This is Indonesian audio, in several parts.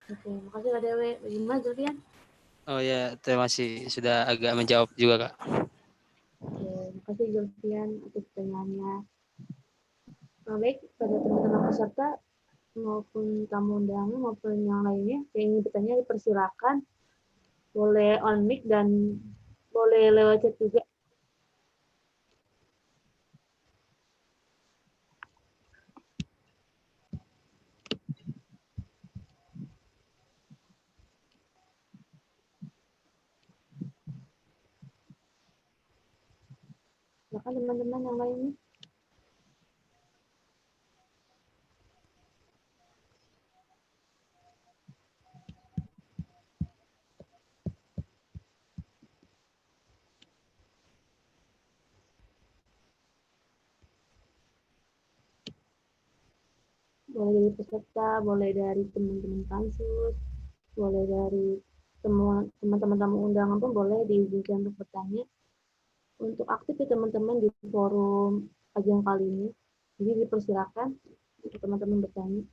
Oke, makasih Kak Dewi. Bagaimana Julian? Oh ya, terima kasih sudah agak menjawab juga Kak. Oke, makasih Julian atas pertanyaannya. Nah, baik, pada teman-teman peserta maupun tamu undangan maupun yang lainnya yang ingin bertanya dipersilakan, boleh on mic dan boleh lewat chat juga. Silakan teman-teman yang lainnya. Boleh dari peserta, boleh dari teman-teman pansus, boleh dari teman-teman tamu undangan pun boleh diizinkan untuk bertanya. Untuk aktif ya teman-teman di forum kajian kali ini. Jadi dipersilakan untuk teman-teman bertanya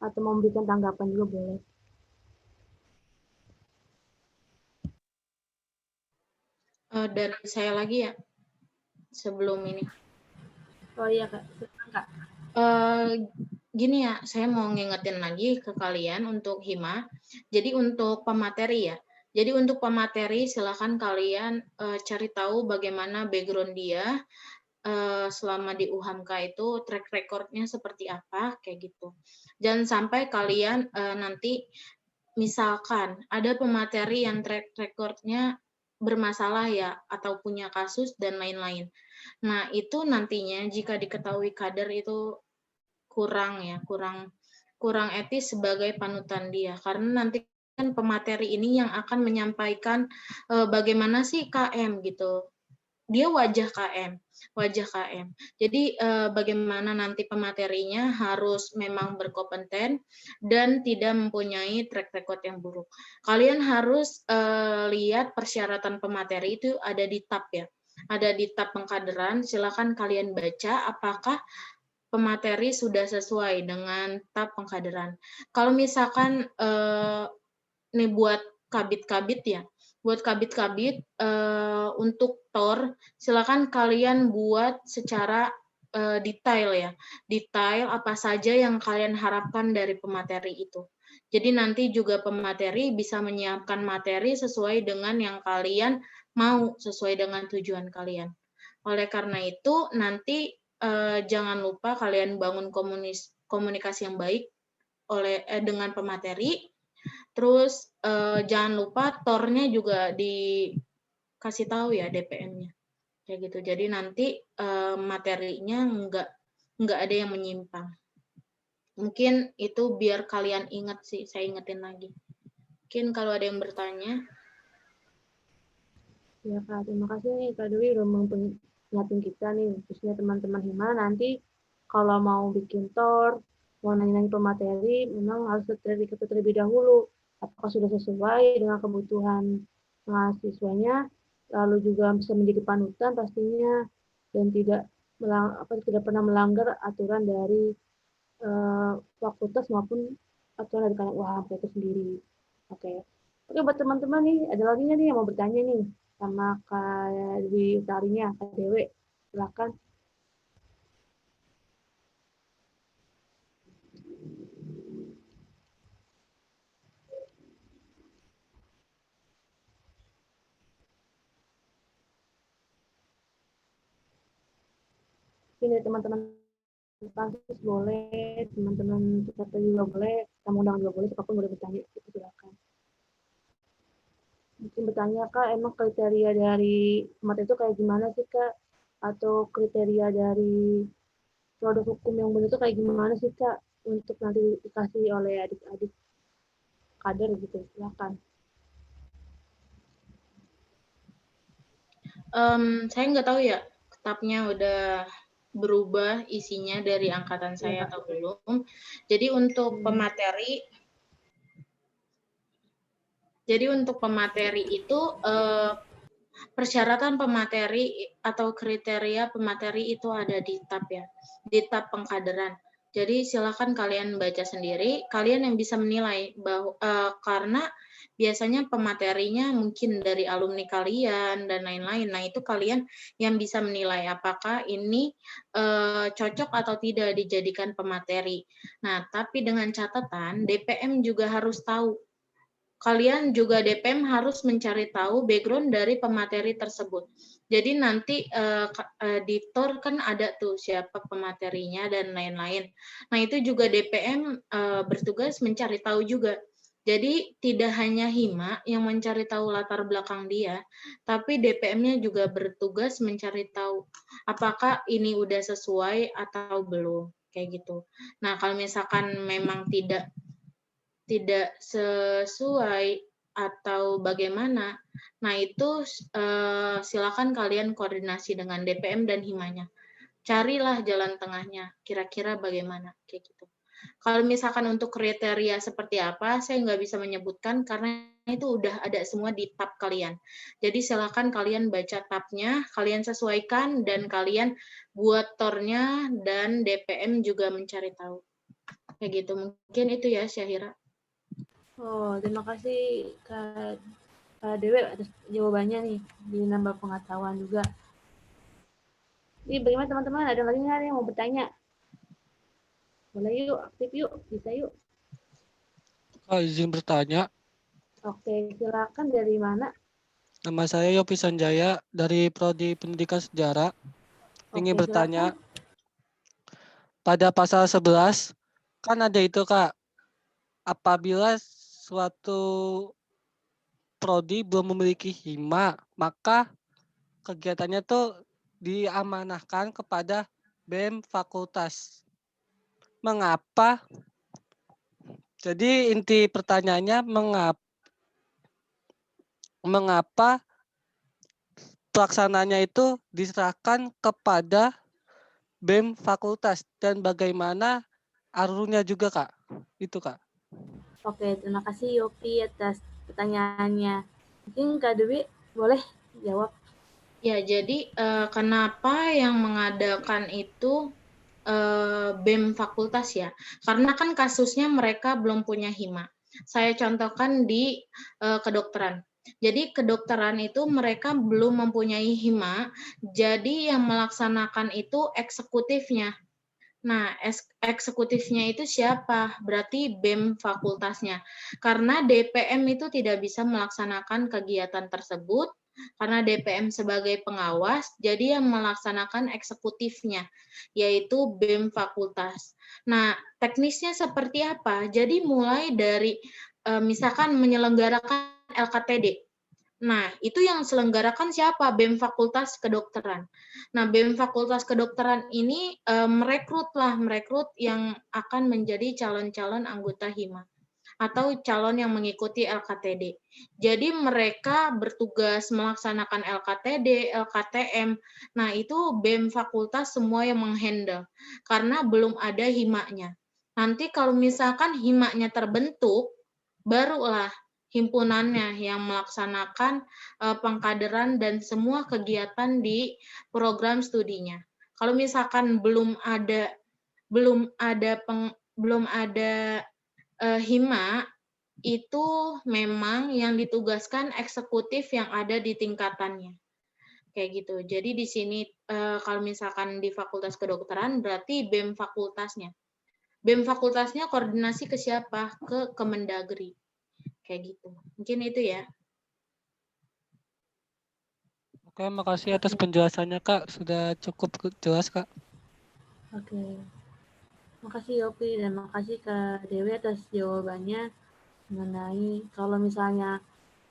atau memberikan tanggapan juga boleh. Dan saya lagi ya sebelum ini. Oh iya Kak, silakan Kak. Gini ya, saya mau ngingetin lagi ke kalian untuk Hima. Jadi untuk pemateri ya. Jadi untuk pemateri silakan kalian cari tahu bagaimana background dia selama di UHAMKA itu track recordnya seperti apa kayak gitu. Jangan sampai kalian nanti misalkan ada pemateri yang track recordnya bermasalah ya atau punya kasus dan lain-lain. Nah itu nantinya jika diketahui kader itu kurang etis sebagai panutan dia karena nanti kan pemateri ini yang akan menyampaikan bagaimana sih KM gitu. Dia wajah KM. Jadi bagaimana nanti pematerinya harus memang berkompeten dan tidak mempunyai track record yang buruk. Kalian harus lihat persyaratan pemateri itu ada di tab ya. Ada di tab pengkaderan, silakan kalian baca apakah pemateri sudah sesuai dengan tab pengkaderan. Kalau misalkan nih buat kabit-kabit ya, buat kabit-kabit untuk TOR, silakan kalian buat secara detail ya, detail apa saja yang kalian harapkan dari pemateri itu. Jadi nanti juga pemateri bisa menyiapkan materi sesuai dengan yang kalian mau, sesuai dengan tujuan kalian. Oleh karena itu, nanti jangan lupa kalian bangun komunikasi yang baik dengan pemateri. Terus jangan lupa tornya juga dikasih tahu ya DPM-nya. Kayak gitu. Jadi nanti materinya nggak ada yang menyimpang. Mungkin itu biar kalian ingat sih, saya ingetin lagi. Mungkin kalau ada yang bertanya. Ya Kak, terima kasih nih Kak Dewi udah mengingatin kita nih, khususnya teman-teman Hima nanti kalau mau bikin TOR, mau nanya-nanya pemateri, memang harus terlebih dahulu apakah sudah sesuai dengan kebutuhan mahasiswanya, lalu juga bisa menjadi panutan pastinya dan tidak pernah melanggar aturan dari fakultas maupun aturan dari KUHP itu sendiri. Oke. Oke buat teman-teman nih, ada lagi nih yang mau bertanya nih sama Kak Dwi Utarinya, Kak Dewe. Silakan. Ini teman-teman pansus boleh, teman-teman peserta juga boleh, tamu undangan juga boleh, siapapun boleh bertanya. Silakan. Mungkin bertanya Kak, emang kriteria dari materi itu kayak gimana sih Kak? Atau kriteria dari produk hukum yang benar itu kayak gimana sih Kak? Untuk nanti dikasih oleh adik-adik kader gitu, silakan. Saya nggak tahu ya, tabnya udah berubah isinya dari angkatan saya Ya, atau belum. Jadi untuk pemateri itu persyaratan pemateri atau kriteria pemateri itu ada di tab ya, di tab pengkaderan. Jadi silakan kalian baca sendiri, kalian yang bisa menilai karena biasanya pematerinya mungkin dari alumni kalian dan lain-lain. Nah, itu kalian yang bisa menilai apakah ini cocok atau tidak dijadikan pemateri. Nah, tapi dengan catatan DPM juga harus tahu. Kalian juga DPM harus mencari tahu background dari pemateri tersebut. Jadi nanti di TOR kan ada tuh siapa pematerinya dan lain-lain. Nah, itu juga DPM bertugas mencari tahu juga. Jadi tidak hanya HIMA yang mencari tahu latar belakang dia, tapi DPM-nya juga bertugas mencari tahu apakah ini udah sesuai atau belum, kayak gitu. Nah, kalau misalkan memang tidak sesuai atau bagaimana, nah itu silakan kalian koordinasi dengan DPM dan HIMA-nya. Carilah jalan tengahnya, kira-kira bagaimana, kayak gitu. Kalau misalkan untuk kriteria seperti apa, saya nggak bisa menyebutkan karena itu udah ada semua di tab kalian. Jadi silakan kalian baca tabnya, kalian sesuaikan, dan kalian buat tornya, dan DPM juga mencari tahu. Kayak gitu, mungkin itu ya, Syahira. Oh, terima kasih Kak Dewi atas jawabannya nih, di nambah pengetahuan juga. Ini bagaimana teman-teman, ada lagi nggak yang mau bertanya? Boleh yuk, aktif yuk, bisa yuk. Kak, izin bertanya. Oke, silakan, dari mana? Nama saya Yopi Sanjaya dari Prodi Pendidikan Sejarah. Ingin Oke, bertanya, silakan. pada pasal 11, kan ada itu Kak, apabila suatu prodi belum memiliki HIMA, maka kegiatannya tuh diamanahkan kepada BEM fakultas. Mengapa? Jadi inti pertanyaannya, mengapa pelaksananya itu diserahkan kepada BEM fakultas dan bagaimana alurnya juga Kak? Itu Kak. Oke, terima kasih Yopi atas pertanyaannya. Mungkin Kak Dewi boleh jawab. Ya, jadi kenapa yang mengadakan itu BEM fakultas ya? Karena kan kasusnya mereka belum punya HIMA. Saya contohkan di kedokteran. Jadi kedokteran itu mereka belum mempunyai HIMA, jadi yang melaksanakan itu eksekutifnya. Nah, eksekutifnya itu siapa? Berarti BEM fakultasnya. Karena DPM itu tidak bisa melaksanakan kegiatan tersebut, karena DPM sebagai pengawas, jadi yang melaksanakan eksekutifnya, yaitu BEM fakultas. Nah, teknisnya seperti apa? Jadi mulai dari misalkan menyelenggarakan LKTD. Nah, itu yang selenggarakan siapa? BEM Fakultas Kedokteran. Nah, BEM Fakultas Kedokteran ini merekrut yang akan menjadi calon-calon anggota HIMA atau calon yang mengikuti LKTD. Jadi mereka bertugas melaksanakan LKTD, LKTM. Nah, itu BEM Fakultas semua yang menghandle karena belum ada HIMA-nya. Nanti kalau misalkan HIMA-nya terbentuk, barulah himpunannya yang melaksanakan pengkaderan dan semua kegiatan di program studinya. Kalau misalkan belum ada HIMA, itu memang yang ditugaskan eksekutif yang ada di tingkatannya. Kayak gitu. Jadi di sini kalau misalkan di Fakultas Kedokteran berarti BEM fakultasnya. BEM fakultasnya koordinasi ke siapa? Ke Kemendagri. Kayak gitu. Mungkin itu ya. Oke, makasih atas penjelasannya Kak. Sudah cukup jelas Kak. Oke. Makasih Yopi dan makasih Kak Dewi atas jawabannya mengenai kalau misalnya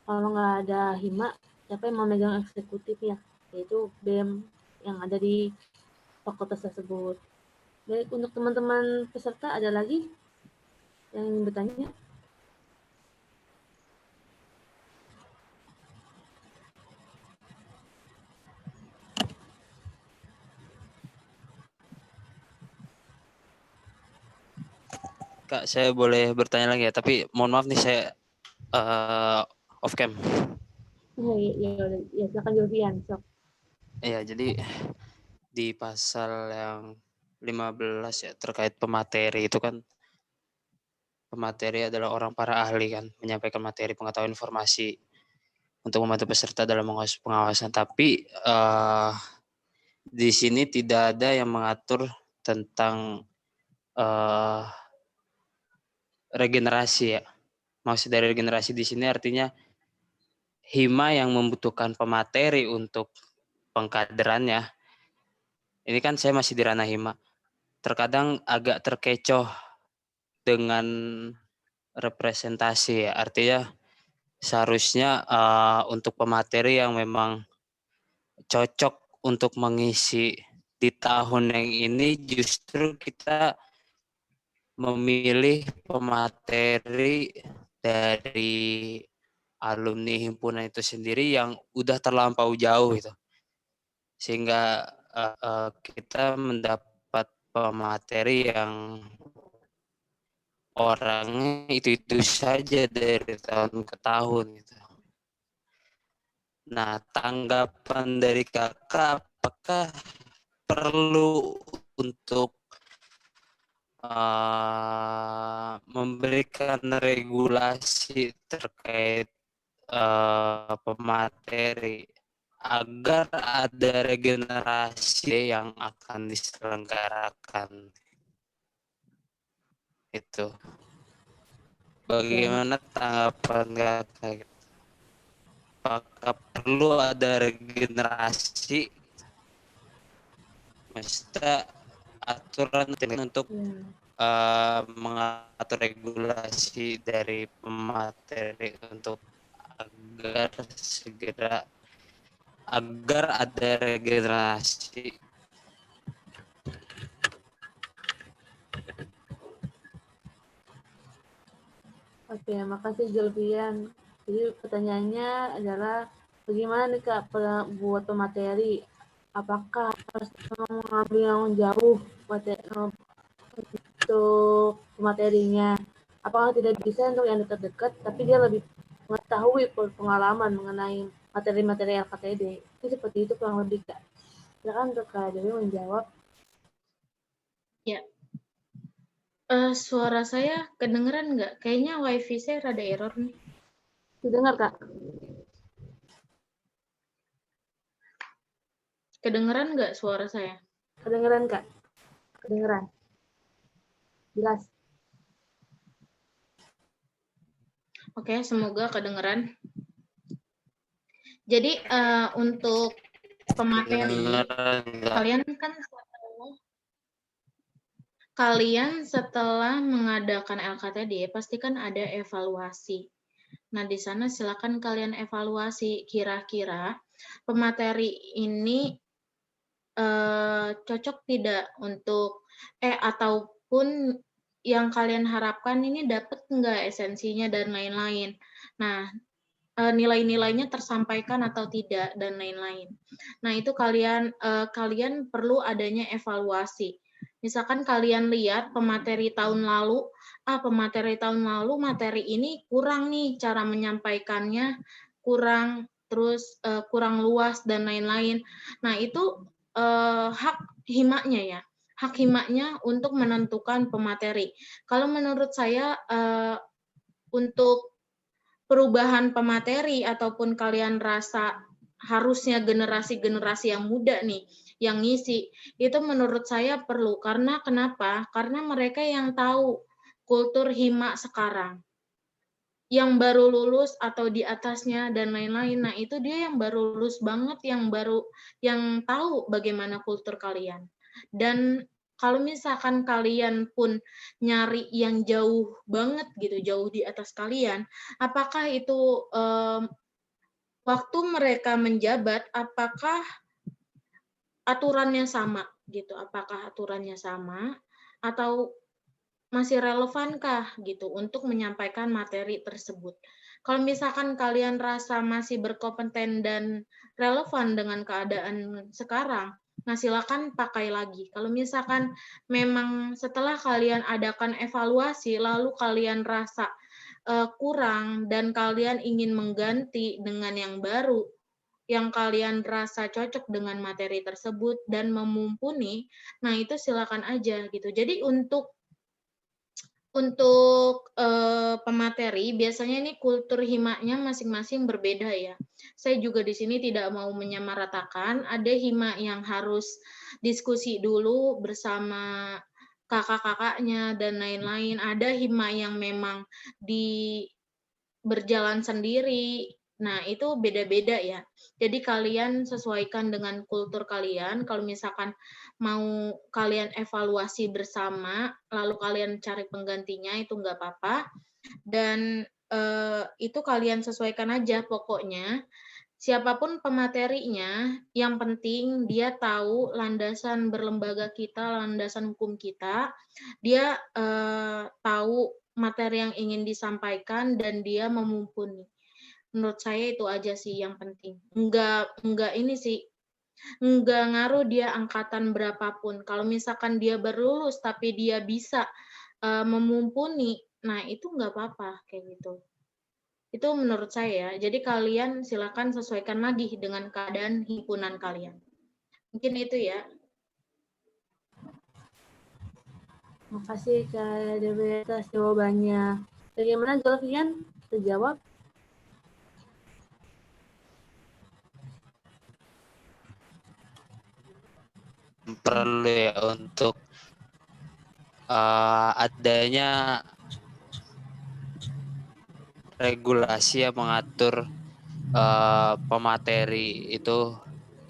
kalau nggak ada HIMA, siapa yang memegang eksekutif ya? Yaitu BEM yang ada di fakultas tersebut. Baik, untuk teman-teman peserta ada lagi yang ingin bertanya? Kak, saya boleh bertanya lagi ya, tapi mohon maaf nih saya off cam. Ya, silakan Jovian. Sok. Iya, jadi di pasal yang 15 ya, terkait pemateri itu kan, pemateri adalah orang para ahli kan, menyampaikan materi pengetahuan informasi untuk membantu peserta dalam pengawasan. Tapi di sini tidak ada yang mengatur tentang regenerasi ya. Maksud dari regenerasi di sini artinya hima yang membutuhkan pemateri untuk pengkaderannya. Ini kan saya masih di ranah hima. Terkadang agak terkecoh dengan representasi ya. Artinya seharusnya untuk pemateri yang memang cocok untuk mengisi di tahun yang ini, justru kita memilih pemateri dari alumni himpunan itu sendiri yang udah terlampau jauh gitu, sehingga kita mendapat pemateri yang orangnya itu saja dari tahun ke tahun gitu. Nah, tanggapan dari kakak, apakah perlu untuk memberikan regulasi terkait pemateri agar ada regenerasi yang akan diselenggarakan? Itu bagaimana tanggapan kakak? Apakah perlu ada regenerasi, maksudnya aturan untuk mengatur regulasi dari pemateri untuk agar ada regenerasi? Oke, makasih Julfian. Jadi pertanyaannya adalah bagaimana nih Kak buat pemateri? Apakah harus mengambil yang jauh untuk pematerinya? Apakah tidak bisa untuk yang dekat-dekat, tapi dia lebih mengetahui pengalaman mengenai materi-materi LKTD? Itu seperti itu kurang lebih Kak. Silakan untuk Kak Dewi menjawab. Ya. Suara saya kedengeran nggak? Kayaknya wifi saya rada error nih. Didengar Kak? Kedengeran nggak suara saya? Kedengeran Kak? Kedengeran. Jelas. Oke, semoga kedengeran. Jadi untuk pemateri, kalian setelah mengadakan LKTD pasti kan ada evaluasi. Nah, di sana silakan kalian evaluasi kira-kira pemateri ini cocok tidak untuk ataupun yang kalian harapkan ini dapat nggak esensinya dan lain-lain. Nah, nilai-nilainya tersampaikan atau tidak dan lain-lain. Nah, itu kalian perlu adanya evaluasi. Misalkan kalian lihat pemateri tahun lalu, materi ini kurang nih cara menyampaikannya, kurang, terus kurang luas dan lain-lain. Nah, itu hak himaknya ya. Hak himaknya untuk menentukan pemateri. Kalau menurut saya untuk perubahan pemateri ataupun kalian rasa harusnya generasi-generasi yang muda nih yang ngisi, itu menurut saya perlu. Karena kenapa? Karena mereka yang tahu kultur hima sekarang. Yang baru lulus atau di atasnya dan lain-lain. Nah, itu dia yang baru lulus banget, yang tahu bagaimana kultur kalian. Dan kalau misalkan kalian pun nyari yang jauh banget gitu, jauh di atas kalian, apakah itu waktu mereka menjabat, apakah aturannya sama gitu? Apakah aturannya sama atau masih relevankah gitu untuk menyampaikan materi tersebut? Kalau misalkan kalian rasa masih berkompeten dan relevan dengan keadaan sekarang, nah silakan pakai lagi. Kalau misalkan memang setelah kalian adakan evaluasi, lalu kalian rasa kurang dan kalian ingin mengganti dengan yang baru, yang kalian rasa cocok dengan materi tersebut dan memumpuni, nah itu silakan aja gitu. Jadi untuk pemateri biasanya ini kultur himanya masing-masing berbeda ya. Saya juga di sini tidak mau menyamaratakan, ada hima yang harus diskusi dulu bersama kakak-kakaknya dan lain-lain. Ada hima yang memang berjalan sendiri. Nah, itu beda-beda ya. Jadi kalian sesuaikan dengan kultur kalian. Kalau misalkan mau kalian evaluasi bersama, lalu kalian cari penggantinya, itu nggak apa-apa. Dan itu kalian sesuaikan aja pokoknya. Siapapun pematerinya, yang penting dia tahu landasan berlembaga kita, landasan hukum kita, dia tahu materi yang ingin disampaikan dan dia memumpuni. Menurut saya itu aja sih yang penting. Enggak ini sih, enggak ngaruh dia angkatan berapapun. Kalau misalkan dia baru lulus tapi dia bisa memumpuni, nah itu enggak apa-apa kayak gitu. Itu menurut saya. Jadi kalian silakan sesuaikan lagi dengan keadaan himpunan kalian. Mungkin itu ya. Makasih Kak Dewi atas jawabannya. Bagaimana Zulfian? Terjawab? Perlu ya untuk adanya regulasi yang mengatur pemateri itu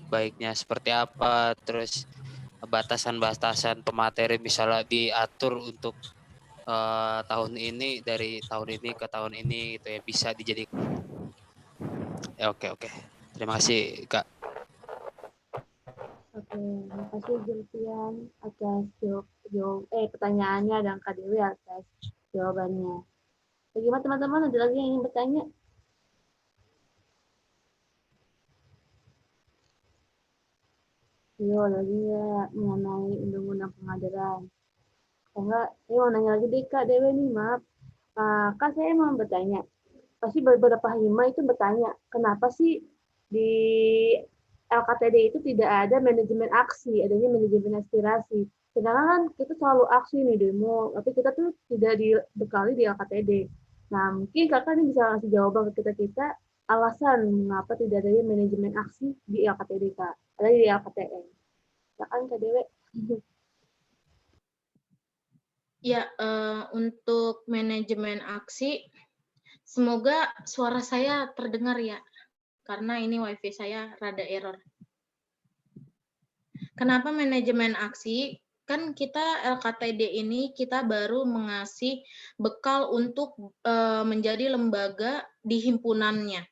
baiknya seperti apa, terus batasan-batasan pemateri misalnya diatur untuk tahun ini, dari tahun ini ke tahun ini gitu ya, bisa dijadikan. Ya, oke. Terima kasih Kak. Oke, makasih Zulfian atas pertanyaannya dan Kak Dewi atas jawabannya. Bagaimana teman-teman? Ada lagi yang ingin bertanya? Yo, lagi ya mengenai undang-undang pengadilan. Enggak, saya mau nanya lagi deh Kak Dewi nih, maaf. Kak, saya mau bertanya. Pasti beberapa hima itu bertanya, kenapa sih di LKTD itu tidak ada manajemen aksi, adanya manajemen aspirasi. Sedangkan kan kita selalu aksi nih demo, tapi kita tuh tidak dibekali di LKTD. Nah, mungkin kakak ini bisa kasih jawaban ke kita alasan mengapa tidak adanya manajemen aksi di LKTD kak, ada di LKTN. Silakan Kak Dewe. Ya, untuk manajemen aksi, semoga suara saya terdengar ya, karena ini WiFi saya rada error. Kenapa manajemen aksi? Kan kita LKTD ini kita baru mengasih bekal untuk menjadi lembaga di himpunannya.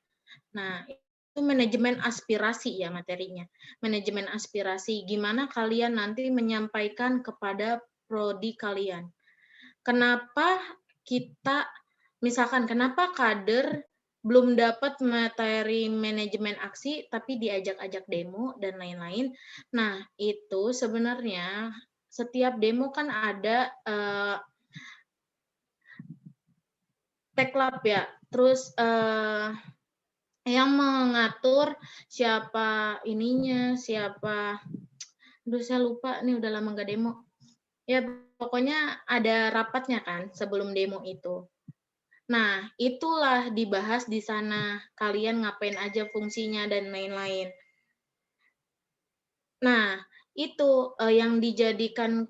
Nah, itu manajemen aspirasi ya materinya. Manajemen aspirasi, gimana kalian nanti menyampaikan kepada prodi kalian. Kenapa kita, misalkan kenapa kader belum dapat materi manajemen aksi, tapi diajak-ajak demo dan lain-lain. Nah, itu sebenarnya setiap demo kan ada teklab ya, terus yang mengatur siapa ininya, siapa, aduh saya lupa nih udah lama nggak demo. Ya pokoknya ada rapatnya kan sebelum demo itu. Nah, itulah dibahas di sana. Kalian ngapain aja fungsinya dan lain-lain. Nah, itu yang menjadikan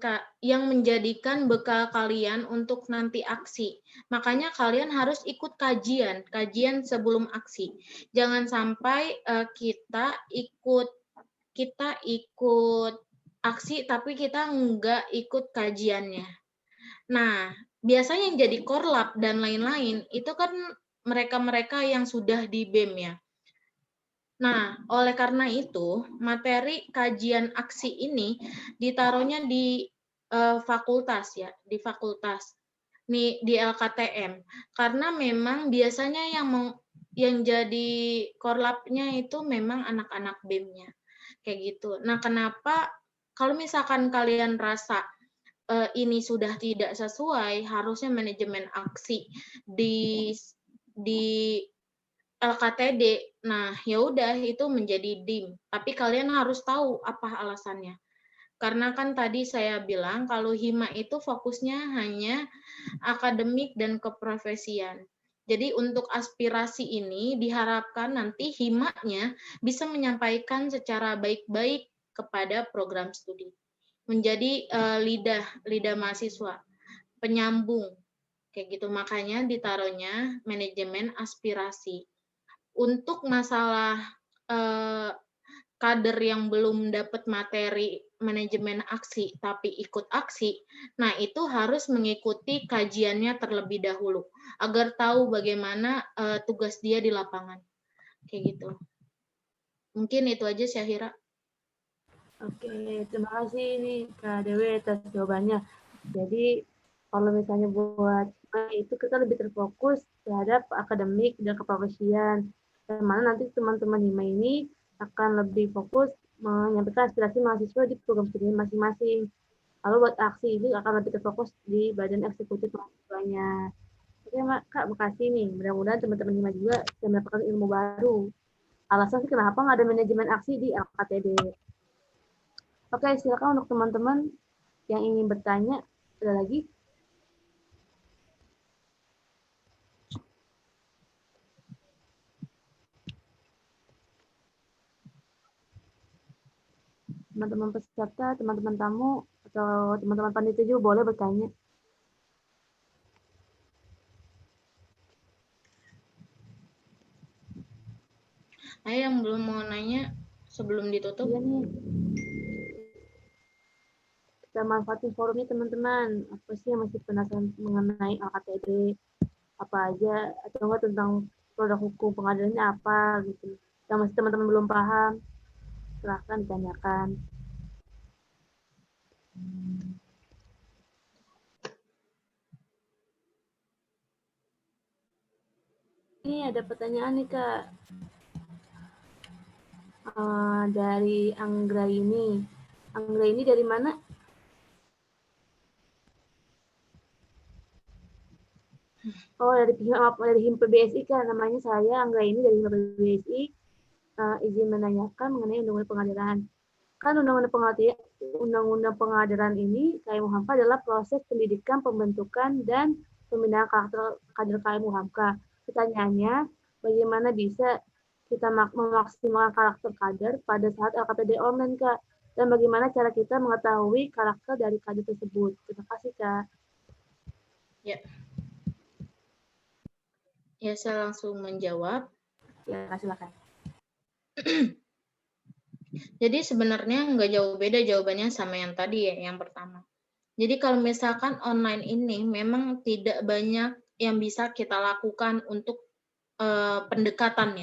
bekal kalian untuk nanti aksi. Makanya kalian harus ikut kajian sebelum aksi. Jangan sampai kita ikut aksi tapi kita nggak ikut kajiannya. Nah, biasanya yang jadi korlap dan lain-lain itu kan mereka-mereka yang sudah di BEM ya. Nah, oleh karena itu, materi kajian aksi ini ditaruhnya di fakultas ya, di fakultas. Nih di LKTM. Karena memang biasanya yang jadi korlapnya itu memang anak-anak BEM-nya. Kayak gitu. Nah, kenapa kalau misalkan kalian rasa ini sudah tidak sesuai, harusnya manajemen aksi LKTD. Nah, ya udah itu menjadi DIM. Tapi kalian harus tahu apa alasannya. Karena kan tadi saya bilang kalau hima itu fokusnya hanya akademik dan keprofesian. Jadi untuk aspirasi ini diharapkan nanti himanya bisa menyampaikan secara baik-baik kepada program studi. Menjadi lidah mahasiswa, penyambung kayak gitu. Makanya ditaruhnya manajemen aspirasi. Untuk masalah kader yang belum dapat materi manajemen aksi tapi ikut aksi, nah itu harus mengikuti kajiannya terlebih dahulu agar tahu bagaimana tugas dia di lapangan. Kayak gitu. Mungkin itu aja Syahira. Oke, terima kasih nih Kak Dewi atas jawabannya. Jadi kalau misalnya buat itu kita lebih terfokus terhadap akademik dan keprofesian. Yang mana nanti teman-teman HIMA ini akan lebih fokus menyampaikan aspirasi mahasiswa di program studi masing-masing. Lalu buat aksi itu akan lebih terfokus di badan eksekutif mahasiswanya. Oke Kak, makasih nih. Mudah-mudahan teman-teman HIMA juga bisa mendapatkan ilmu baru. Alasan sih kenapa nggak ada manajemen aksi di LKTD. Oke, silakan untuk teman-teman yang ingin bertanya. Ada lagi? Teman-teman peserta, teman-teman tamu, atau teman-teman panitia juga boleh bertanya. Nah, yang belum mau nanya sebelum ditutup. Iya nih. Kita manfaatin forumnya teman-teman. Apa sih yang masih penasaran mengenai LKTD? Apa aja? Atau enggak tentang produk hukum pengadilannya apa gitu. Yang masih teman-teman belum paham, silahkan ditanyakan. Ini ada pertanyaan nih Kak. Dari Anggra ini. Anggra ini dari mana? Oh, dari HIM PBSI kan, namanya saya Anggra ini dari HIM PBSI. Izin menanyakan mengenai undang-undang pengadilan. Kan undang-undang pengadilan ini KM Hamka adalah proses pendidikan, pembentukan, dan pembinaan kader KM Hamka. Pertanyaannya, bagaimana bisa kita memaksimalkan karakter kader pada saat LKPD online, Kak? Dan bagaimana cara kita mengetahui karakter dari kader tersebut? Terima kasih, Kak. Ya. Ya, saya langsung menjawab. Ya, silakan. Jadi sebenarnya nggak jauh beda jawabannya sama yang tadi ya, yang pertama. Jadi kalau misalkan online ini memang tidak banyak yang bisa kita lakukan untuk pendekatan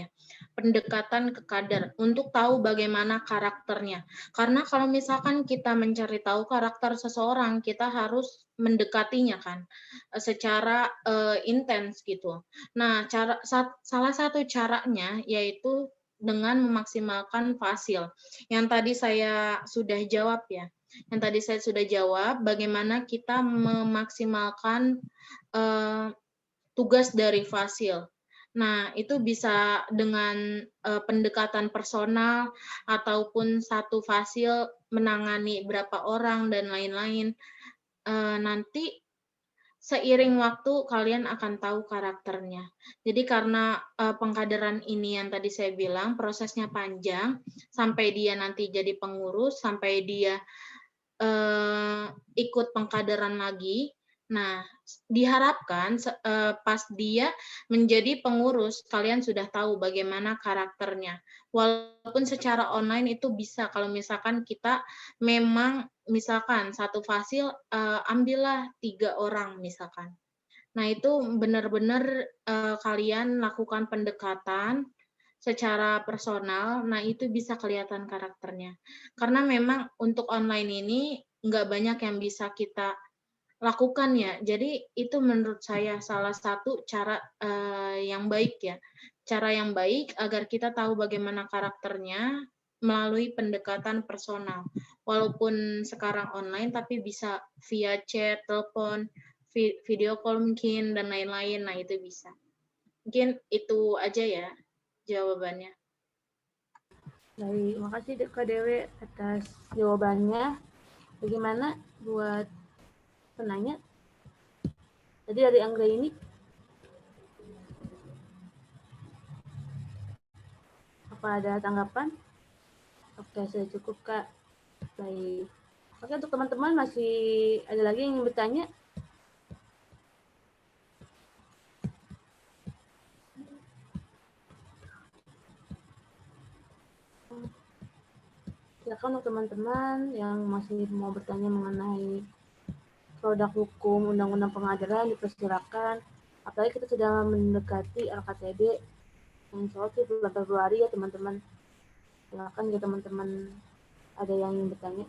ke kader untuk tahu bagaimana karakternya. Karena kalau misalkan kita mencari tahu karakter seseorang, kita harus mendekatinya kan secara intens gitu. Nah, salah satu caranya yaitu dengan memaksimalkan fasil. Yang tadi saya sudah jawab ya. Yang tadi saya sudah jawab bagaimana kita memaksimalkan tugas dari fasil. Nah, itu bisa dengan pendekatan personal ataupun satu fasil menangani berapa orang dan lain-lain. Nanti seiring waktu kalian akan tahu karakternya. Jadi karena pengkaderan ini yang tadi saya bilang prosesnya panjang sampai dia nanti jadi pengurus, sampai dia ikut pengkaderan lagi. Nah, diharapkan pas dia menjadi pengurus, kalian sudah tahu bagaimana karakternya. Walaupun secara online itu bisa, kalau misalkan kita memang, misalkan satu fasil, ambillah 3 orang misalkan. Nah, itu benar-benar kalian lakukan pendekatan secara personal, nah itu bisa kelihatan karakternya. Karena memang untuk online ini nggak banyak yang bisa kita lakukan ya. Jadi itu menurut saya salah satu cara yang baik ya. Cara yang baik agar kita tahu bagaimana karakternya melalui pendekatan personal. Walaupun sekarang online tapi bisa via chat, telepon, video call mungkin dan lain-lain. Nah, itu bisa. Mungkin itu aja ya jawabannya. Baik, makasih Kak Dewi atas jawabannya. Bagaimana buat penanya? Tadi dari Angga ini, apa ada tanggapan? Oke, sudah cukup Kak. Baik. Oke, untuk teman-teman masih ada lagi yang ingin bertanya? Silakan untuk teman-teman yang masih mau bertanya mengenai produk hukum Undang-Undang Pengadilan dipersilakan. Apalagi kita sudah mendekati LKTB yang insya Allah itu bulan Februari ya teman-teman. Silakan ya teman-teman ada yang ingin bertanya.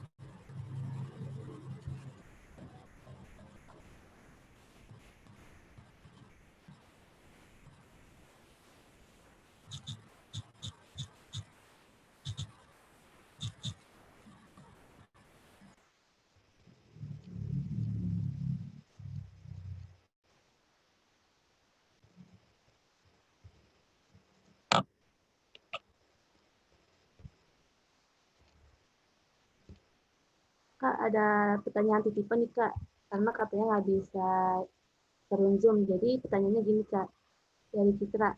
Kak, ada pertanyaan titipan nih Kak, karena katanya nggak bisa turun Zoom. Jadi pertanyaannya gini Kak, dari Citra.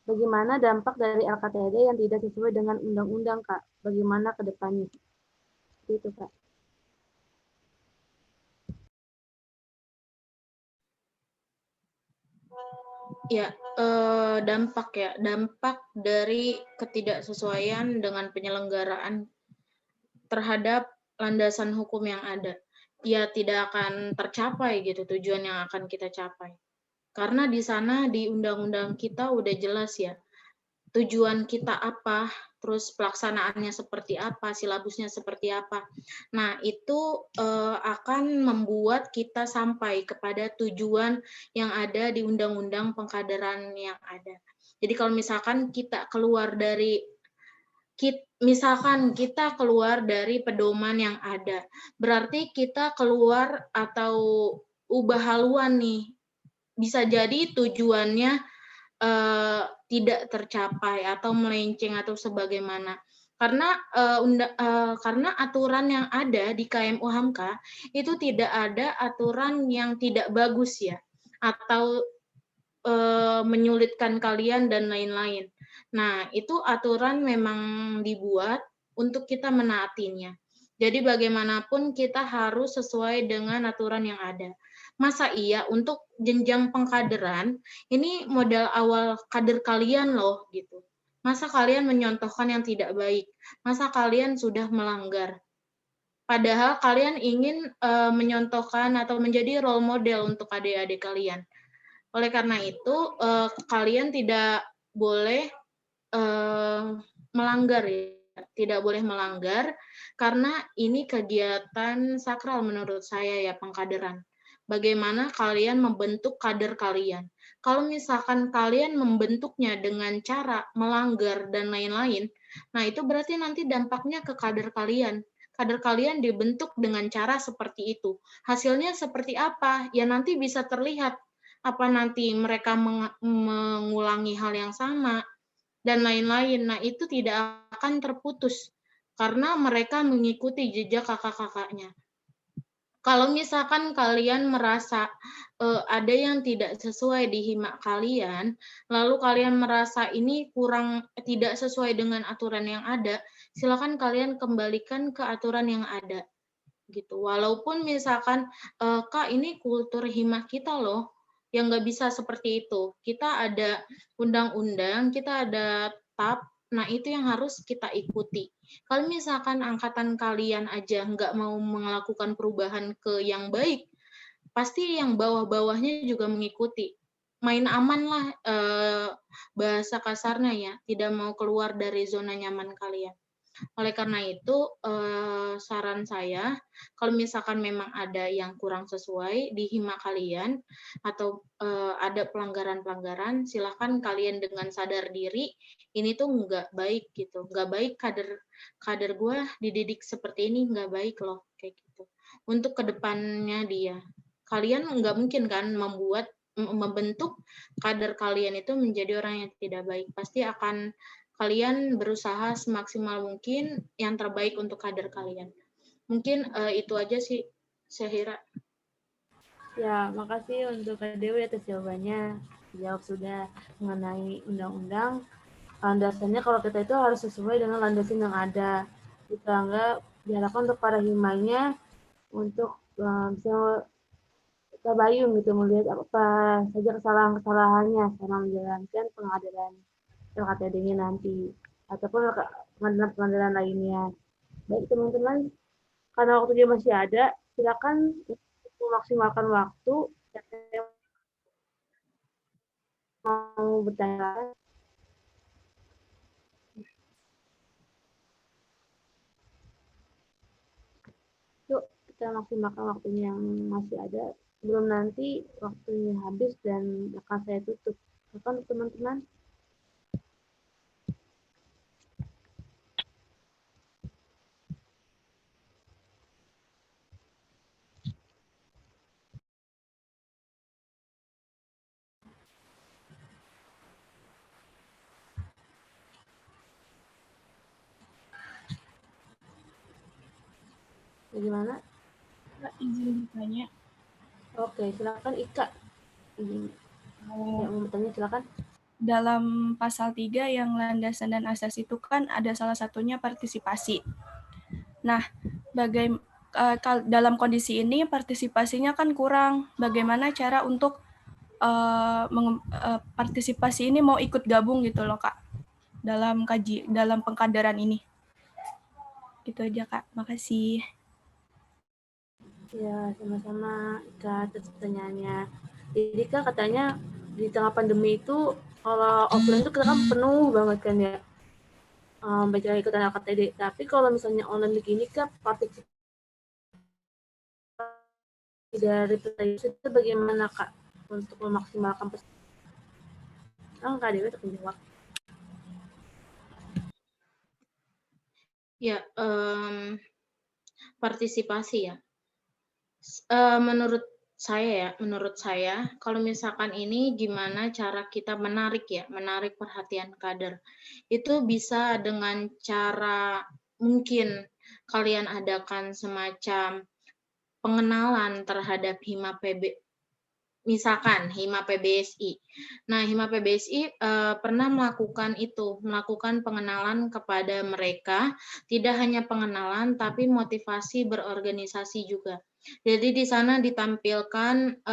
Bagaimana dampak dari LKTD yang tidak sesuai dengan undang-undang Kak? Bagaimana ke depannya? Itu Kak. Ya, dampak dari ketidaksesuaian dengan penyelenggaraan terhadap landasan hukum yang ada. Ya tidak akan tercapai gitu tujuan yang akan kita capai. Karena di sana di undang-undang kita udah jelas ya, tujuan kita apa, terus pelaksanaannya seperti apa, silabusnya seperti apa. Nah, itu akan membuat kita sampai kepada tujuan yang ada di undang-undang pengkaderan yang ada. Jadi kalau misalkan kita keluar dari pedoman yang ada, berarti kita keluar atau ubah haluan nih. Bisa jadi tujuannya tidak tercapai atau melenceng atau sebagaimana. Karena aturan yang ada di KMU Hamka itu tidak ada aturan yang tidak bagus ya, atau menyulitkan kalian dan lain-lain. Nah, itu aturan memang dibuat untuk kita menaatinya. Jadi bagaimanapun kita harus sesuai dengan aturan yang ada. Masa iya untuk jenjang pengkaderan, ini modal awal kader kalian loh gitu. Masa kalian menyontohkan yang tidak baik? Masa kalian sudah melanggar? Padahal kalian ingin menyontohkan atau menjadi role model untuk adik-adik kalian. Oleh karena itu, kalian tidak boleh melanggar ya, tidak boleh melanggar karena ini kegiatan sakral menurut saya ya pengkaderan. Bagaimana kalian membentuk kader kalian. Kalau misalkan kalian membentuknya dengan cara melanggar dan lain-lain, nah itu berarti nanti dampaknya ke kader kalian. Kader kalian dibentuk dengan cara seperti itu. Hasilnya seperti apa? Ya nanti bisa terlihat apa nanti mereka mengulangi hal yang sama, dan lain-lain. Nah, itu tidak akan terputus karena mereka mengikuti jejak kakak-kakaknya. Kalau misalkan kalian merasa ada yang tidak sesuai di hima kalian, lalu kalian merasa ini kurang tidak sesuai dengan aturan yang ada, silakan kalian kembalikan ke aturan yang ada. Gitu. Walaupun misalkan, Kak ini kultur hima kita loh, yang nggak bisa seperti itu. Kita ada undang-undang, kita ada TAP, nah itu yang harus kita ikuti. Kalau misalkan angkatan kalian aja nggak mau melakukan perubahan ke yang baik, pasti yang bawah-bawahnya juga mengikuti. Main aman lah bahasa kasarnya ya, tidak mau keluar dari zona nyaman kalian. Oleh karena itu, saran saya, kalau misalkan memang ada yang kurang sesuai di hima kalian, atau ada pelanggaran-pelanggaran, silahkan kalian dengan sadar diri, ini tuh nggak baik gitu, nggak baik kader gue dididik seperti ini, nggak baik loh, kayak gitu. Untuk kedepannya dia, kalian nggak mungkin kan membuat membentuk kader kalian itu menjadi orang yang tidak baik. Pasti akan kalian berusaha semaksimal mungkin yang terbaik untuk kader kalian. Mungkin itu aja sih, Syahira. Ya, makasih untuk Kak Dewi atas jawabannya. Jawab sudah mengenai undang-undang. Landasannya kalau kita itu harus sesuai dengan landasan yang ada. Jika enggak, diharapkan untuk para himanya untuk bisa tabayun gitu, melihat apa saja kesalahan-kesalahannya selama menjalankan pengadilan LKTD-nya nanti. Ataupun pengadilan-pengadilan lainnya. Baik teman-teman, karena waktunya masih ada, silakan memaksimalkan waktu. Saya mau bertanya. Yuk, kita maksimalkan waktunya yang masih ada. Belum nanti waktunya habis dan akan saya tutup. Silakan teman-teman. Bagaimana? Izin bertanya. Oke, silakan Ika. Yang mau bertanya silakan. Dalam pasal 3 yang landasan dan asas itu kan ada salah satunya partisipasi. Nah, dalam kondisi ini partisipasinya kan kurang. Bagaimana cara untuk partisipasi ini mau ikut gabung gitu loh, Kak, dalam pengkaderan ini. Gitu aja, Kak. Makasih. Ya, sama-sama Ika atas pertanyaannya. Jadi Kak katanya di tengah pandemi itu kalau offline itu kita kan penuh banget kan ya. Baca ikutan LKTD. Tapi kalau misalnya online begini Kak, partisipasi dari peserta itu bagaimana Kak untuk memaksimalkan peserta? Kak Dewi untuk menjawab. Ya, partisipasi ya. Menurut saya, kalau misalkan ini gimana cara kita menarik perhatian kader. Itu bisa dengan cara mungkin kalian adakan semacam pengenalan terhadap Hima misalkan Hima PBSI. Nah, Hima PBSI pernah melakukan pengenalan kepada mereka, tidak hanya pengenalan, tapi motivasi berorganisasi juga. Jadi di sana ditampilkan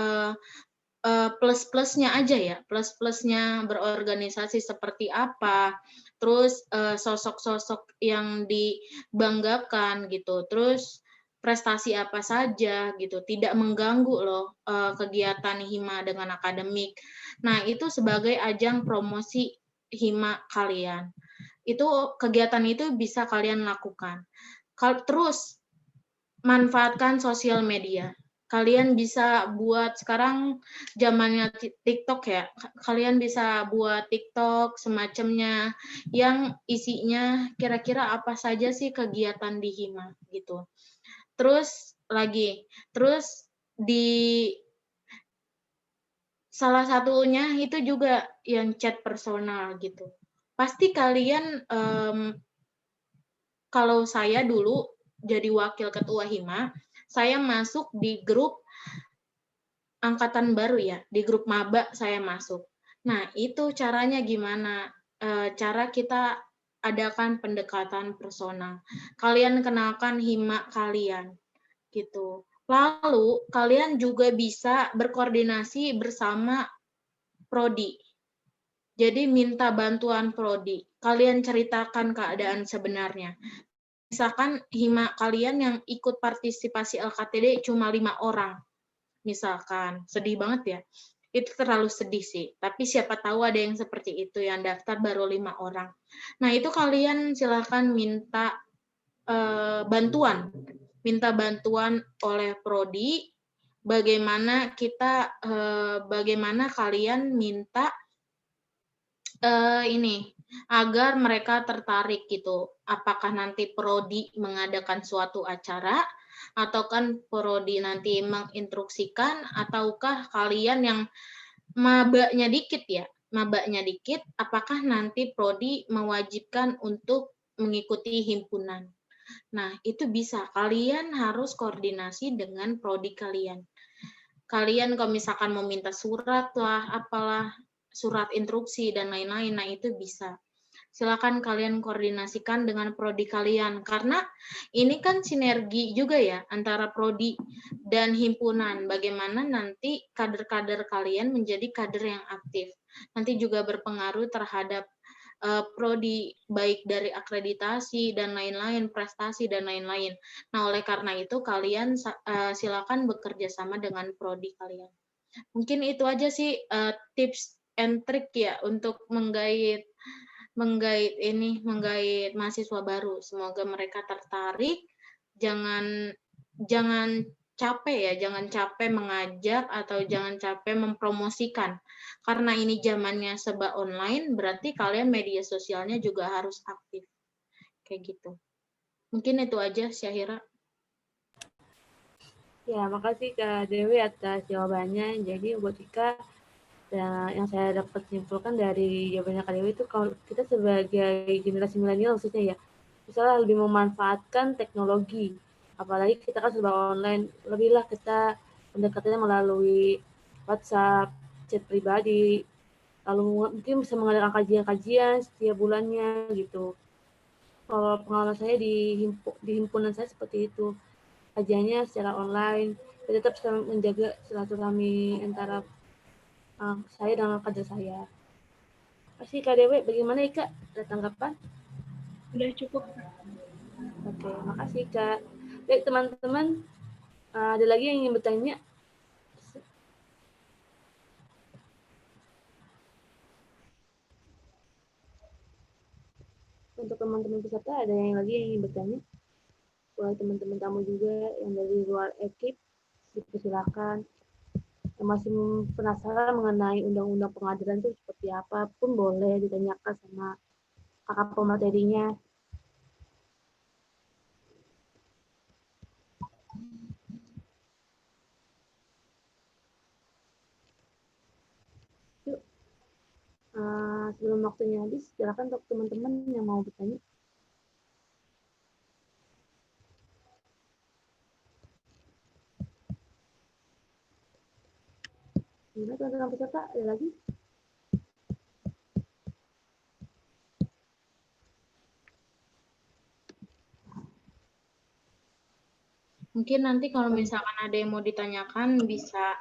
plus-plusnya aja ya, plus-plusnya berorganisasi seperti apa, terus sosok-sosok yang dibanggakan gitu, terus prestasi apa saja gitu, tidak mengganggu loh kegiatan Hima dengan akademik. Nah, itu sebagai ajang promosi Hima kalian. Itu kegiatan itu bisa kalian lakukan. Terus manfaatkan sosial media. Kalian bisa buat, sekarang zamannya TikTok ya, kalian bisa buat TikTok semacamnya yang isinya kira-kira apa saja sih kegiatan di Hima gitu. Terus di salah satunya itu juga yang chat personal gitu. Pasti kalian, kalau saya dulu jadi wakil ketua Hima, saya masuk di grup angkatan baru ya, di grup maba saya masuk. Nah, itu caranya gimana? Cara kita adakan pendekatan personal. Kalian kenalkan Hima kalian, gitu. Lalu, kalian juga bisa berkoordinasi bersama prodi. Jadi, minta bantuan prodi. Kalian ceritakan keadaan sebenarnya. Misalkan Hima kalian yang ikut partisipasi LKTD cuma 5 orang. Misalkan, sedih banget ya. Itu terlalu sedih sih. Tapi siapa tahu ada yang seperti itu, yang daftar baru 5 orang. Nah, itu kalian silakan minta bantuan. Minta bantuan oleh prodi, bagaimana kalian minta agar mereka tertarik gitu. Apakah nanti prodi mengadakan suatu acara, atau kan prodi nanti menginstruksikan, ataukah kalian yang mabanya dikit ya, mabanya dikit, apakah nanti prodi mewajibkan untuk mengikuti himpunan? Nah, itu bisa. Kalian harus koordinasi dengan prodi kalian. Kalian kalau misalkan mau minta surat lah, apalah, surat instruksi dan lain-lain, nah itu bisa. Silakan kalian koordinasikan dengan prodi kalian, karena ini kan sinergi juga ya antara prodi dan himpunan. Bagaimana nanti kader-kader kalian menjadi kader yang aktif. Nanti juga berpengaruh terhadap prodi, baik dari akreditasi dan lain-lain, prestasi dan lain-lain. Nah, oleh karena itu kalian silakan bekerja sama dengan prodi kalian. Mungkin itu aja sih tips and trick ya untuk menggait mahasiswa baru. Semoga mereka tertarik. Jangan capek mengajak atau jangan capek mempromosikan. Karena ini zamannya serba online, berarti kalian media sosialnya juga harus aktif. Kayak gitu. Mungkin itu aja, Syahira. Ya, makasih Kak Dewi atas jawabannya. Jadi buat Ika, yang saya dapat simpulkan dari jawabannya Kak Dewi itu, kalau kita sebagai generasi milenial khususnya ya, misalnya lebih memanfaatkan teknologi. Apalagi kita kan serba online, lebihlah kita pendekatannya melalui WhatsApp, chat pribadi, lalu mungkin bisa mengadakan kajian-kajian setiap bulannya gitu. Kalau pengalaman saya di himpunan saya seperti itu, kajiannya secara online, tetap menjaga silaturahmi antara saya dengan kader saya. Pasti Kak Dewi, bagaimana Ika? Ada tanggapan? Udah cukup. Oke, makasih Kak. Baik teman-teman, ada lagi yang ingin bertanya? Untuk teman-teman peserta, ada yang lagi yang ingin bertanya? Buat teman-teman tamu juga yang dari luar ekip, dipersilakan. Yang masih penasaran mengenai undang-undang pengadilan itu seperti apa pun boleh ditanyakan sama kakak pematerinya. Yuk, sebelum waktunya habis, silakan untuk teman-teman yang mau bertanya. Gimana teman-teman peserta, ada lagi? Mungkin nanti kalau misalkan ada yang mau ditanyakan bisa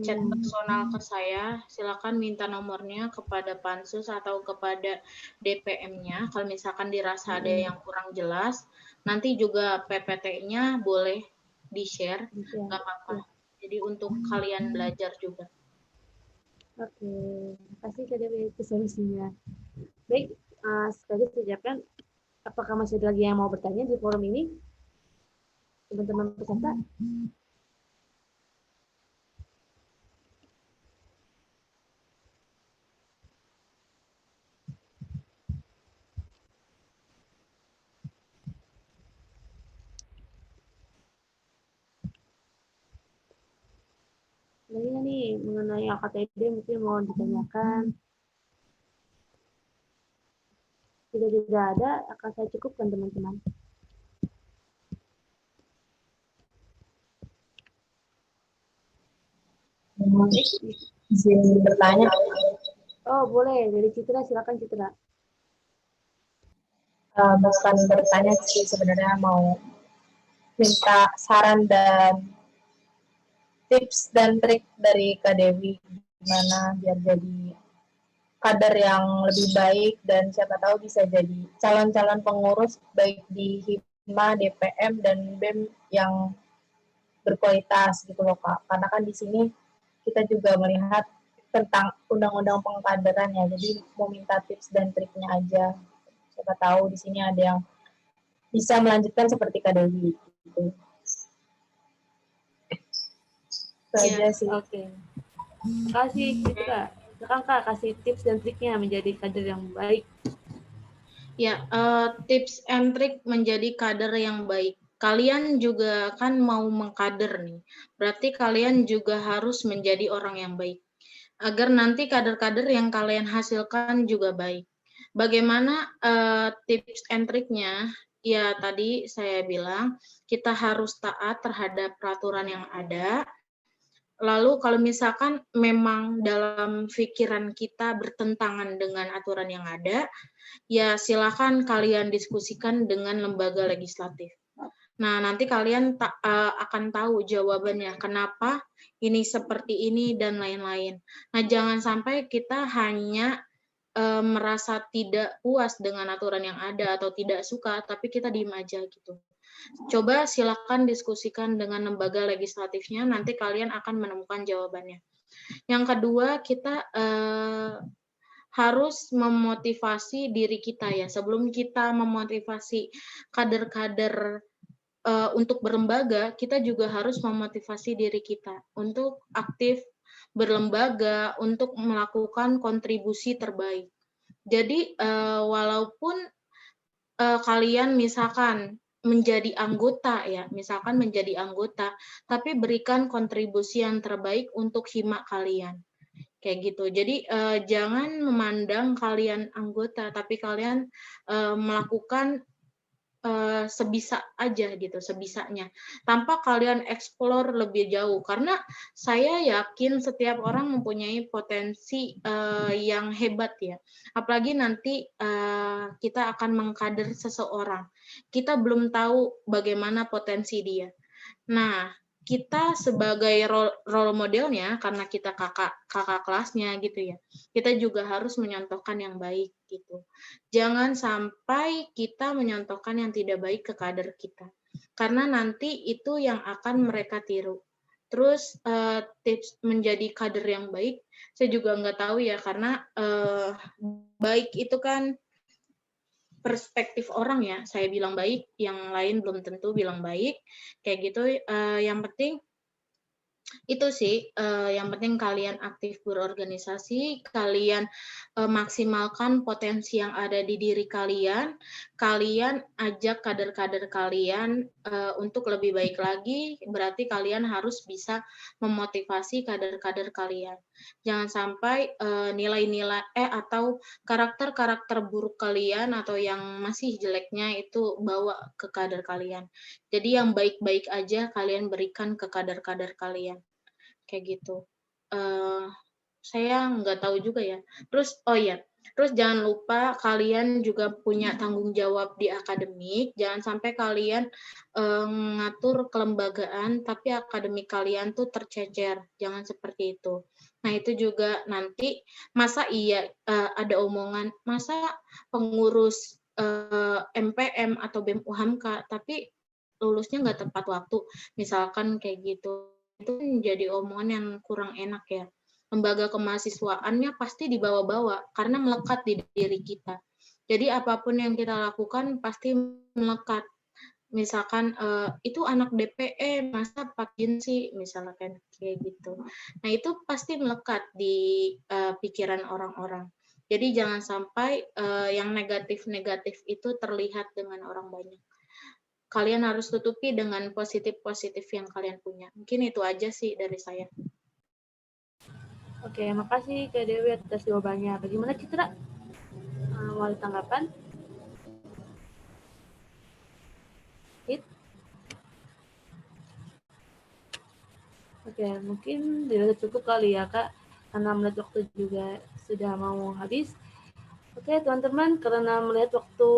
chat personal ke saya. Silakan minta nomornya kepada pansus atau kepada DPM-nya. Kalau misalkan dirasa ada yang kurang jelas, nanti juga PPT-nya boleh di-share, nggak apa-apa. Jadi untuk kalian belajar juga. Oke, makasih Kak Dewi itu solusinya. Baik, sekali saya ucapkan, apakah masih ada lagi yang mau bertanya di forum ini? Teman-teman peserta? Lagi nih mengenai AKTD mungkin mau ditanyakan. Tidak ada, akan saya cukupkan teman-teman. Izin bertanya. Oh boleh, dari Citra, silakan Citra. Bukan bertanya sih, sebenarnya mau minta saran dan tips dan trik dari Kak Dewi gimana biar jadi kader yang lebih baik dan siapa tahu bisa jadi calon-calon pengurus baik di Hima, DPM dan BEM yang berkualitas gitu loh Kak. Karena kan di sini kita juga melihat tentang undang-undang pengkaderan ya. Jadi mau minta tips dan triknya aja. Siapa tahu di sini ada yang bisa melanjutkan seperti Kak Dewi. Gitu. Itu aja sih. Oke. Kasih Citra. Sekarang Kak kasih tips dan triknya menjadi kader yang baik. Ya, tips and trik menjadi kader yang baik. Kalian juga kan mau mengkader nih. Berarti kalian juga harus menjadi orang yang baik. agar nanti kader-kader yang kalian hasilkan juga baik. Bagaimana tips and triknya? Ya tadi saya bilang kita harus taat terhadap peraturan yang ada. Lalu kalau misalkan memang dalam pikiran kita bertentangan dengan aturan yang ada, ya silakan kalian diskusikan dengan lembaga legislatif. Nah, nanti kalian akan tahu jawabannya, kenapa ini seperti ini dan lain-lain. Nah, jangan sampai kita hanya merasa tidak puas dengan aturan yang ada atau tidak suka, tapi kita diem aja gitu. Coba silakan diskusikan dengan lembaga legislatifnya, nanti kalian akan menemukan jawabannya. Yang kedua, kita harus memotivasi diri kita ya. Sebelum kita memotivasi kader-kader untuk berlembaga, kita juga harus memotivasi diri kita untuk aktif berlembaga, untuk melakukan kontribusi terbaik. Jadi walaupun kalian misalkan menjadi anggota ya, misalkan menjadi anggota, tapi berikan kontribusi yang terbaik untuk hima kalian. Kayak gitu. Jadi jangan memandang kalian anggota, tapi kalian melakukan sebisa aja gitu, sebisanya. Tanpa kalian explore lebih jauh. Karena saya yakin setiap orang mempunyai potensi yang hebat ya. Apalagi nanti kita akan mengkader seseorang. Kita belum tahu bagaimana potensi dia. Nah, kita sebagai role modelnya, karena kita kakak kelasnya gitu ya, kita juga harus menyontohkan yang baik gitu. Jangan sampai kita menyontohkan yang tidak baik ke kader kita, karena nanti itu yang akan mereka tiru. Terus tips menjadi kader yang baik, saya juga nggak tahu ya, karena baik itu kan perspektif orang ya, saya bilang baik, yang lain belum tentu bilang baik, kayak gitu. Yang penting itu sih, yang penting kalian aktif berorganisasi, kalian maksimalkan potensi yang ada di diri kalian, kalian ajak kader-kader kalian untuk lebih baik lagi, berarti kalian harus bisa memotivasi kader-kader kalian. Jangan sampai nilai-nilai atau karakter-karakter buruk kalian atau yang masih jeleknya itu bawa ke kader kalian. Jadi yang baik-baik aja kalian berikan ke kader-kader kalian. Kayak gitu. Saya nggak tahu juga ya. Terus, oh ya, terus jangan lupa kalian juga punya tanggung jawab di akademik. Jangan sampai kalian ngatur kelembagaan, tapi akademik kalian tuh tercecer. Jangan seperti itu. Nah, itu juga nanti, masa iya ada omongan, masa pengurus MPM atau BEM UHAMKA, tapi lulusnya nggak tepat waktu. Misalkan kayak gitu. Itu menjadi omongan yang kurang enak ya. Lembaga kemahasiswaannya pasti dibawa-bawa karena melekat di diri kita. Jadi apapun yang kita lakukan pasti melekat. Misalkan itu anak DPE masa pakin sih, misalkan kayak gitu. Nah itu pasti melekat di pikiran orang-orang. Jadi jangan sampai yang negatif-negatif itu terlihat dengan orang banyak. Kalian harus tutupi dengan positif-positif yang kalian punya. Mungkin itu aja sih dari saya. Oke, makasih Kak Dewi atas jawabannya. Bagaimana Citra? Mau tanggapan? Oke, mungkin tidak cukup kali ya Kak, karena melihat waktu juga sudah mau habis. Oke teman-teman, karena melihat waktu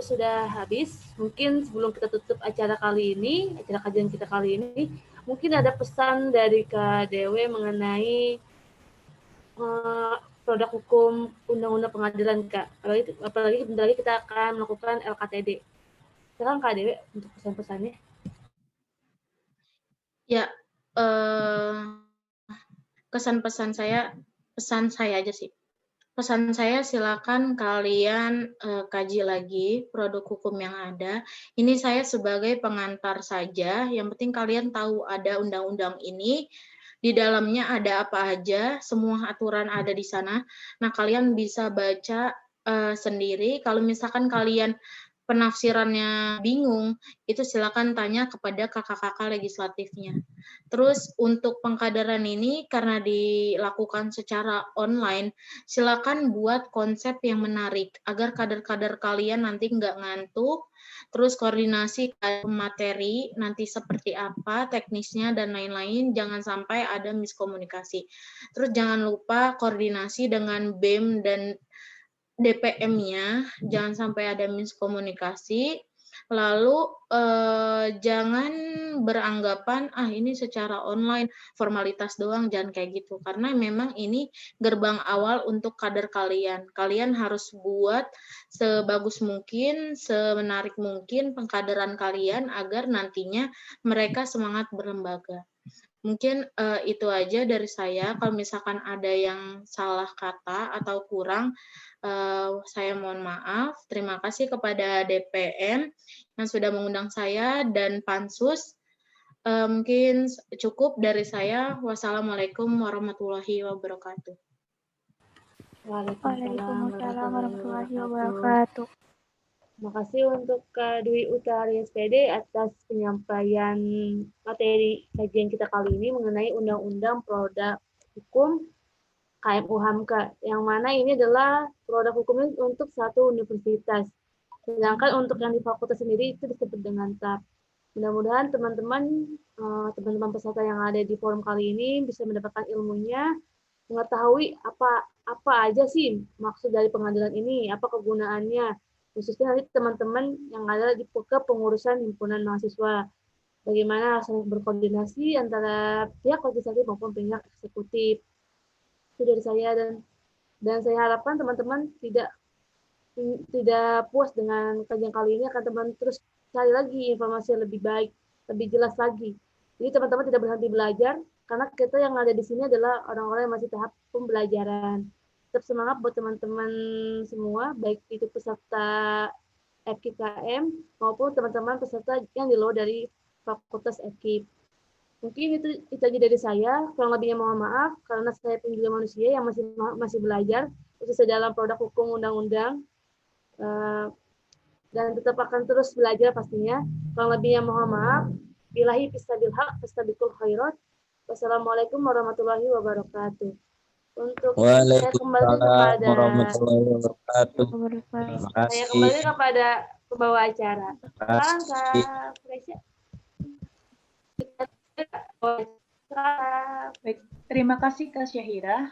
sudah habis, mungkin sebelum kita tutup acara kali ini, acara kajian kita kali ini, mungkin ada pesan dari Kak Dewi mengenai produk hukum Undang-Undang Pengadilan Kak. Apalagi bentar lagi kita akan melakukan LKTD. Sekarang Kak Dewi untuk pesan-pesannya. Ya, pesan saya aja sih. Pesan saya silakan kalian kaji lagi produk hukum yang ada. Ini saya sebagai pengantar saja, yang penting kalian tahu ada undang-undang ini, di dalamnya ada apa aja, semua aturan ada di sana. Nah, kalian bisa baca sendiri. Kalau misalkan kalian penafsirannya bingung, itu silakan tanya kepada kakak-kakak legislatifnya. Terus untuk pengkaderan ini karena dilakukan secara online, silakan buat konsep yang menarik agar kader-kader kalian nanti nggak ngantuk. Terus koordinasi materi nanti seperti apa, teknisnya dan lain-lain, jangan sampai ada miskomunikasi. Terus jangan lupa koordinasi dengan BEM dan DPM-nya, jangan sampai ada miskomunikasi. Lalu jangan beranggapan ini secara online formalitas doang, jangan kayak gitu, karena memang ini gerbang awal untuk kader kalian. Kalian harus buat sebagus mungkin, semenarik mungkin pengkaderan kalian agar nantinya mereka semangat berlembaga. Mungkin itu aja dari saya. Kalau misalkan ada yang salah kata atau kurang, saya mohon maaf. Terima kasih kepada DPM yang sudah mengundang saya dan Pansus. Mungkin cukup dari saya. Wassalamualaikum warahmatullahi wabarakatuh. Waalaikumsalam warahmatullahi wabarakatuh. Terima kasih untuk Kak Dwi Utari SPD atas penyampaian materi kajian kita kali ini mengenai Undang-Undang Produk Hukum KMU Hamka, yang mana ini adalah produk hukumnya untuk satu universitas. Sedangkan untuk yang di fakultas sendiri itu disebut dengan TAP. Mudah-mudahan teman-teman peserta yang ada di forum kali ini bisa mendapatkan ilmunya, mengetahui apa aja sih maksud dari pengadilan ini, apa kegunaannya, khususnya nanti teman-teman yang ada di kepengurusan himpunan mahasiswa. Bagaimana saling berkoordinasi antara pihak legislatif maupun pihak eksekutif. Itu dari saya, dan saya harapkan teman-teman tidak puas dengan kajian kali ini, akan teman terus cari lagi informasi yang lebih baik, lebih jelas lagi. Jadi teman-teman tidak berhenti belajar, karena kita yang ada di sini adalah orang-orang yang masih tahap pembelajaran. Tetap semangat buat teman-teman semua, baik itu peserta FKKM maupun teman-teman peserta yang di luar dari Fakultas FKIP. Mungkin itu aja dari saya. Kurang lebihnya mohon maaf, karena saya pun juga manusia yang masih belajar, khususnya dalam produk hukum undang-undang, dan tetap akan terus belajar pastinya. Kurang lebihnya mohon maaf. Billahi bistabil haq, bistabiqul khairat. Wassalamualaikum warahmatullahi wabarakatuh. Untuk saya kembali kepada warahmatullahi wabarakatuh. Terima kasih. Saya kembali kepada pembawa acara. Sekarang Kak Fresya. Baik, terima kasih Kak Syahira.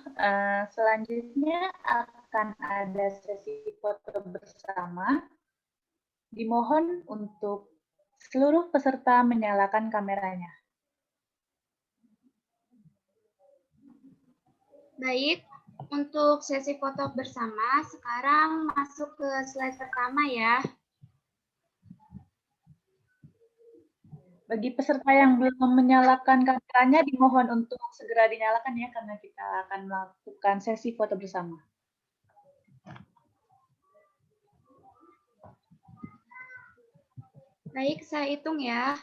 Selanjutnya akan ada sesi foto bersama. Dimohon untuk seluruh peserta menyalakan kameranya. Baik, untuk sesi foto bersama, sekarang masuk ke slide pertama ya. Bagi peserta yang belum menyalakan kameranya, dimohon untuk segera dinyalakan ya, karena kita akan melakukan sesi foto bersama. Baik, saya hitung ya.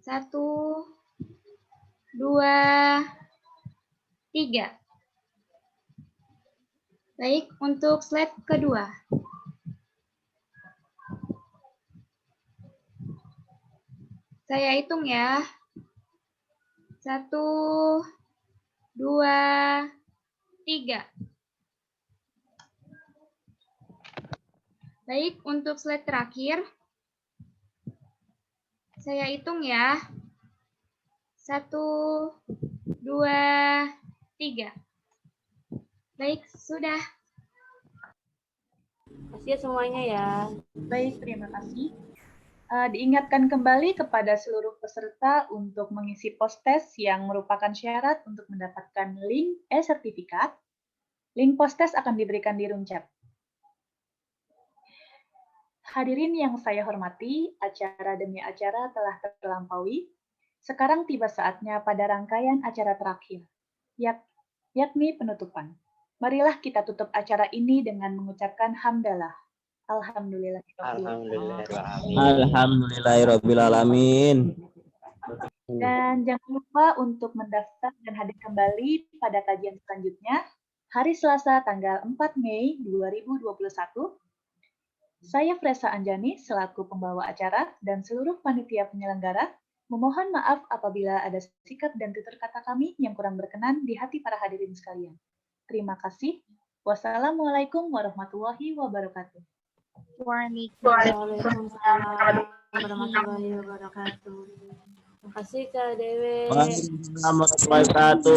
1, 2, 3. Baik, untuk slide kedua. Saya hitung ya. 1, 2, 3. Baik, untuk slide terakhir. Saya hitung ya. 1, 2, 3. Baik, sudah. Terima kasih semuanya ya. Baik, terima kasih. Diingatkan kembali kepada seluruh peserta untuk mengisi post-test yang merupakan syarat untuk mendapatkan link e-sertifikat. Link post-test akan diberikan di room chat. Hadirin yang saya hormati, acara demi acara telah terlampaui. Sekarang tiba saatnya pada rangkaian acara terakhir, yakni penutupan. Marilah kita tutup acara ini dengan mengucapkan hamdalah. Alhamdulillahirrahmanirrahim. Dan jangan lupa untuk mendaftar dan hadir kembali pada kajian selanjutnya, hari Selasa tanggal 4 Mei 2021. Saya Fresa Anjani selaku pembawa acara dan seluruh panitia penyelenggara memohon maaf apabila ada sikap dan tutur kata kami yang kurang berkenan di hati para hadirin sekalian. Terima kasih. Wassalamualaikum warahmatullahi wabarakatuh. Waalaikumsalam warahmatullahi wabarakatuh. Terima kasih Kak Dewi. Waalaikumsalam warahmatullahi wabarakatuh.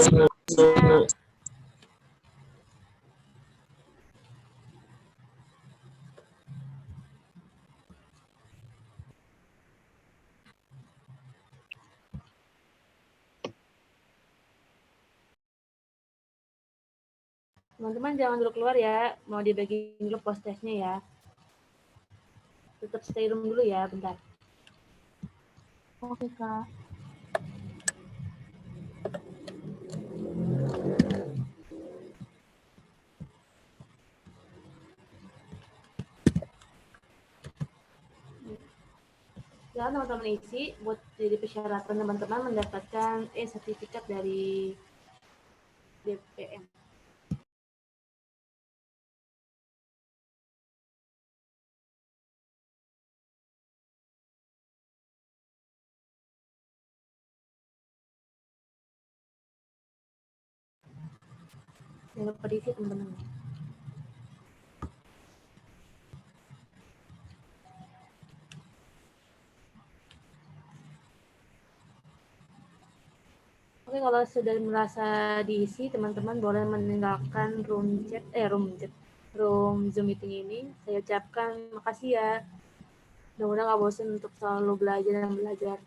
Teman-teman jangan dulu keluar ya, mau dibagi dulu post testnya ya. Tetap stay room dulu ya, bentar. Oke, Kak. Silahkan teman-teman isi buat jadi persyaratan teman-teman mendapatkan sertifikat dari BPM. Jangan lupa diisi teman-teman. Oke, kalau sudah merasa diisi, teman-teman boleh meninggalkan room Zoom meeting ini. Saya ucapkan makasih ya. Mudah-mudahan nggak bosan untuk selalu belajar dan belajar.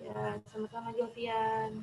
Ya, sama-sama Jovian.